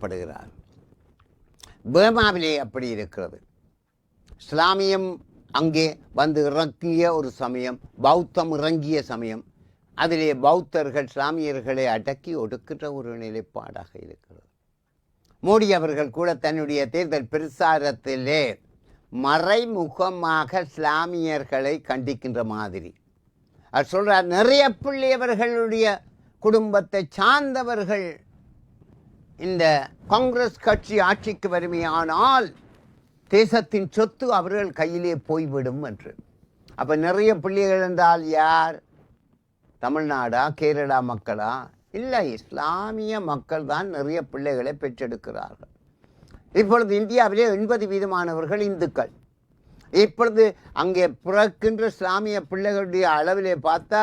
கொல்லப்படுகிறார். பர்மாவிலே அப்படி இருக்கிறது. இஸ்லாமியம் அங்கே வந்து இறங்கிய ஒரு சமயம், பௌத்தம் இறங்கிய சமயம், அதிலே பௌத்தர்கள் இஸ்லாமியர்களை அடக்கி ஒடுக்கின்ற ஒரு நிலைப்பாடாக இருக்கிறது. மோடி அவர்கள் கூட தன்னுடைய தேர்தல் பிரச்சாரத்திலே மறைமுகமாக இஸ்லாமியர்களை கண்டிக்கின்ற மாதிரி அவர் சொல்றார், நிறைய பிள்ளையவர்களுடைய குடும்பத்தை சார்ந்தவர்கள் இந்த காங்கிரஸ் கட்சி ஆட்சிக்கு வருமையானால் தேசத்தின் சொத்து அவர்கள் கையிலே போய்விடும் என்று. அப்ப நிறைய பிள்ளைகள் என்றால் யார்? தமிழ்நாடா, கேரளா மக்களா? இல்லை, இஸ்லாமிய மக்கள் தான் நிறைய பிள்ளைகளை பெற்றெடுக்கிறார்கள். இப்பொழுது இந்தியாவிலே 80% இந்துக்கள். இப்பொழுது அங்கே பிறக்கின்ற இஸ்லாமிய பிள்ளைகளுடைய அளவிலே பார்த்தா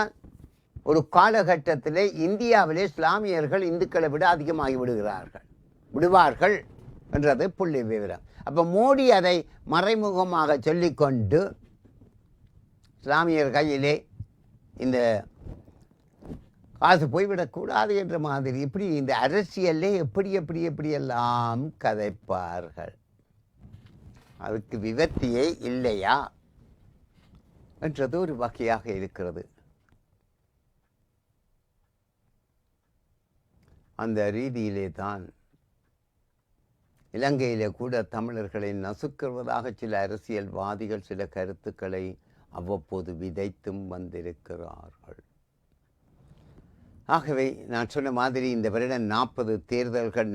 ஒரு காலகட்டத்திலே இந்தியாவிலே இஸ்லாமியர்கள் இந்துக்களை விட அதிகமாகி விடுவார்கள் என்றது புள்ளி விவரம். அப்போ மோடி அதை மறைமுகமாக சொல்லிக்கொண்டு இஸ்லாமியர் கையிலே இந்த காசு போய்விடக்கூடாது என்ற மாதிரி இப்படி இந்த அரசியலே எப்படியெல்லாம் கதைப்பார்கள். அதுக்கு விவத்தியே இல்லையா என்றது ஒரு வகையாக இருக்கிறது. அந்த ரீதியிலே தான் இலங்கையிலே கூட தமிழர்களை நசுக்குவதாக சில அரசியல்வாதிகள் சில கருத்துக்களை அவ்வப்போது விதைத்தும் வந்திருக்கிறார்கள். ஆகவே நான் சொன்ன மாதிரி இந்த வருடம் 40 தேர்தல்கள்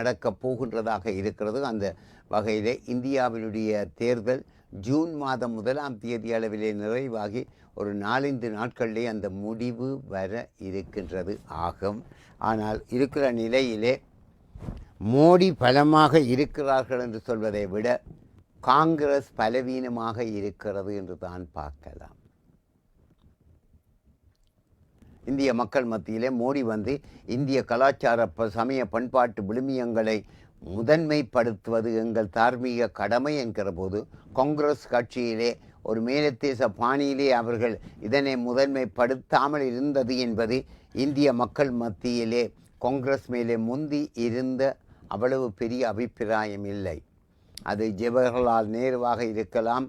நடக்கப் போகின்றதாக இருக்கிறது. அந்த வகையிலே இந்தியாவினுடைய தேர்தல் ஜூன் மாதம் 1ஆம் தேதி அளவிலே நிறைவாகி ஒரு 4-5 நாட்களிலே அந்த முடிவு வர இருக்கின்றது ஆகும். ஆனால் இருக்கிற நிலையிலே மோடி பலமாக இருக்கிறார்கள் என்று சொல்வதை விட காங்கிரஸ் பலவீனமாக இருக்கிறது என்று தான் பார்க்கலாம். இந்திய மக்கள் மத்தியிலே மோடி வந்து இந்திய கலாச்சார சமய பண்பாட்டு விழுமியங்களை முதன்மைப்படுத்துவது எங்கள் தார்மீக கடமை என்கிற போது காங்கிரஸ் கட்சியிலே ஒரு மேலத்தேச பாணியிலே அவர்கள் இதனை முதன்மைப்படுத்தாமல் இருந்தது என்பது இந்திய மக்கள் மத்தியிலே காங்கிரஸ் மேலே முந்தி இருந்த அவ்வளவு பெரிய அபிப்பிராயம் இல்லை. அது ஜவஹர்லால் நேருவாக இருக்கலாம்,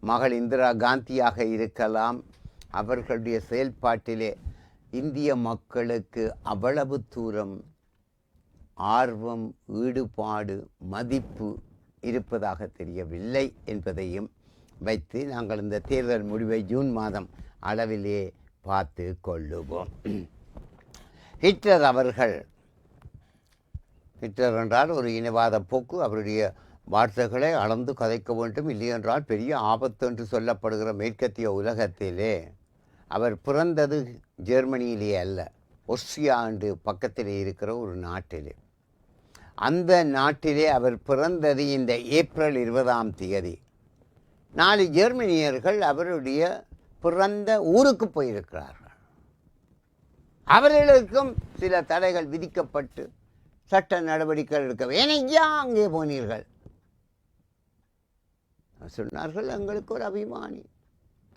மகள் இந்திரா காந்தியாக இருக்கலாம். அவர்களுடைய செயல்பாட்டிலே இந்திய மக்களுக்கு அவ்வளவு தூரம் ஆர்வம், ஈடுபாடு, மதிப்பு இருப்பதாக தெரியவில்லை என்பதையும் வைத்து நாங்கள் இந்த தேர்தல் முடிவை ஜூன் மாதம் அளவிலே பார்த்து கொள்ளுவோம். ஹிட்லர் என்றால் ஒரு இனவாத போக்கு. அவருடைய வார்த்தைகளை அளந்து கதைக்க வேண்டும், இல்லையென்றால் பெரிய ஆபத்து என்று சொல்லப்படுகிற மேற்கத்திய உலகத்திலே அவர் பிறந்தது ஜெர்மனியிலே அல்ல, ஒஸ்ட்ரியா என்று பக்கத்திலே இருக்கிற ஒரு நாட்டிலே. அந்த நாட்டிலே அவர் பிறந்தது இந்த ஏப்ரல் 20ஆம் தேதி. 4 ஜெர்மனியர்கள் அவருடைய பிறந்த ஊருக்கு போயிருக்கிறார்கள். அவர்களுக்கும் சில தடைகள் விதிக்கப்பட்டு சட்ட நடவடிக்கைகள் எடுக்க வேணையா அங்கே போனீர்கள் சொன்னார்கள். எங்களுக்கு ஒரு அபிமானி,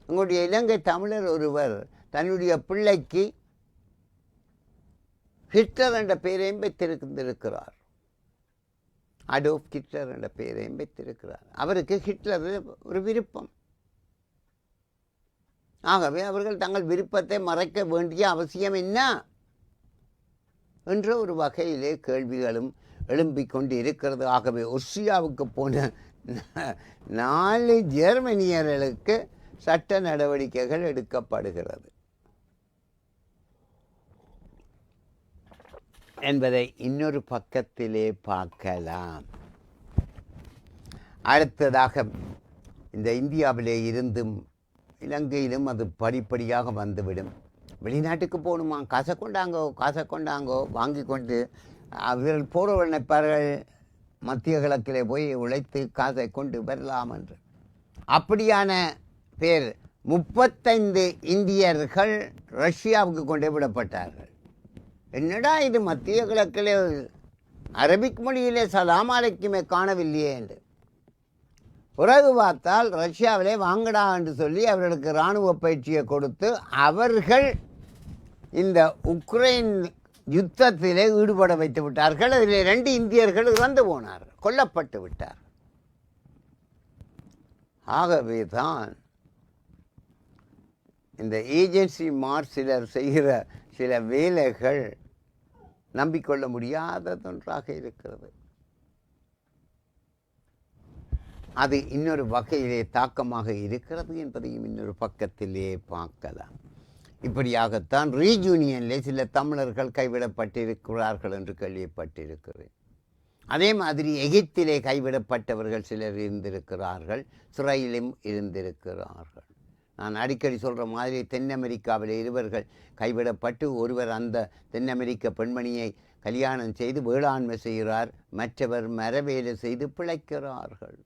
எங்களுடைய இலங்கை தமிழர் ஒருவர் தன்னுடைய பிள்ளைக்கு ஹிட்லர் என்ற பெயரையும் வைத்திருக்கிறார். அடோல்ஃப் ஹிட்லர் என்ற பெயரையும் வைத்திருக்கிறார். அவருக்கு ஹிட்லர் ஒரு விருப்பம். ஆகவே அவர்கள் தங்கள் விருப்பத்தை மறைக்க வேண்டிய அவசியம் என்ன என்ற ஒரு வகையிலே கேள்விகளும் எழும்பிக் கொண்டு இருக்கிறது. ஆகவே ஒஸ்ட்ரியாவுக்கு போன 4 ஜெர்மனியர்களுக்கு சட்ட நடவடிக்கைகள் எடுக்கப்படுகிறது என்பதை இன்னொரு பக்கத்திலே பார்க்கலாம். அடுத்ததாக இந்த இந்தியாவிலே இருந்தும் இலங்கையிலும் அது படிப்படியாக வந்துவிடும். வெளிநாட்டுக்கு போகணுமா, காசை கொண்டாங்கோ வாங்கி கொண்டு அவர்கள் போகிறவர்கள் நினைப்பார்கள் மத்திய கிழக்கிலே போய் உழைத்து காசை கொண்டு வரலாம் என்று. அப்படியான பேர் 35 இந்தியர்கள் ரஷ்யாவுக்கு கொண்டு விடப்பட்டார்கள். என்னடா இது மத்திய கிழக்கிலே அரபிக் மொழியிலே சலாம் அலைக்குமே காணவில்லையே என்று பிறகு பார்த்தால் ரஷ்யாவிலே வாங்கடா என்று சொல்லி அவர்களுக்கு இராணுவ பயிற்சியை கொடுத்து அவர்கள் இந்த உக்ரைன் யுத்தத்திலே ஈடுபட வைத்து விட்டார்கள். அதில் 2 இந்தியர்கள் இறந்து போனார்கள், கொல்லப்பட்டு விட்டார். ஆகவே தான் இந்த ஏஜென்சி சிலர் செய்கிற சில வேலைகள் நம்பிக்கொள்ள முடியாததொன்றாக இருக்கிறது. அது இன்னொரு வகையிலே தாக்கமாக இருக்கிறது என்பதையும் இன்னொரு பக்கத்திலே பார்க்கலாம். இப்படியாகத்தான் ரீயூனியனிலே சில தமிழர்கள் கைவிடப்பட்டிருக்கிறார்கள் என்று கேள்விப்பட்டிருக்கிறேன். அதே மாதிரி எகிப்திலே கைவிடப்பட்டவர்கள் சிலர் இருந்திருக்கிறார்கள், சிறையிலும் இருந்திருக்கிறார்கள். நான் அடிக்கடி சொல்கிற மாதிரி தென் அமெரிக்காவில் இருவர்கள் கைவிடப்பட்டு ஒருவர் அந்த தென் அமெரிக்க பெண்மணியை கல்யாணம் செய்து வேளாண்மை செய்கிறார், மற்றவர் மரவேலை செய்து பிழைக்கிறார்கள்.